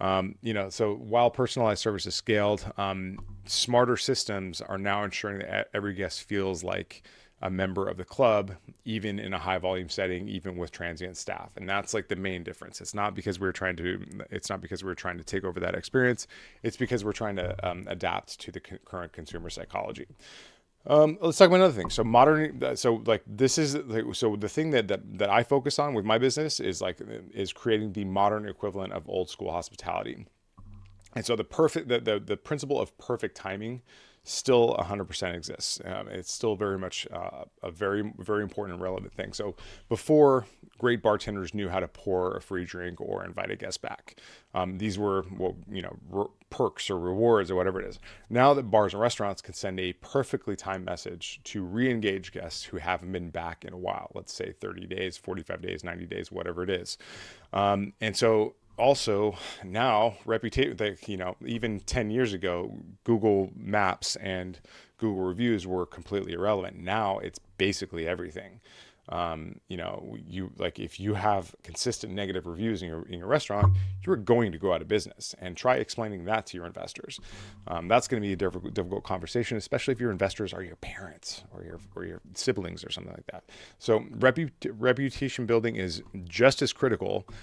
So, so while personalized service is scaled, smarter systems are now ensuring that every guest feels like a member of the club, even in a high volume setting, even with transient staff. And that's like the main difference. It's not because we're trying to take over that experience. It's because we're trying to adapt to the current consumer psychology. Let's talk about another thing. So the thing that I focus on with my business is creating the modern equivalent of old school hospitality. And so the principle of perfect timing still 100% exists. It's still very much a very, very important and relevant thing. So before, great bartenders knew how to pour a free drink or invite a guest back. These were, perks or rewards or whatever it is. Now that bars and restaurants can send a perfectly timed message to re-engage guests who haven't been back in a while, let's say 30 days, 45 days, 90 days, whatever it is. And so also now reputation, even 10 years ago, Google Maps and Google reviews were completely irrelevant. Now it's basically everything. If you have consistent negative reviews in your restaurant, you're going to go out of business. And try explaining that to your investors. That's going to be a difficult conversation, especially if your investors are your parents or your siblings or something like that. So reputation building is just as critical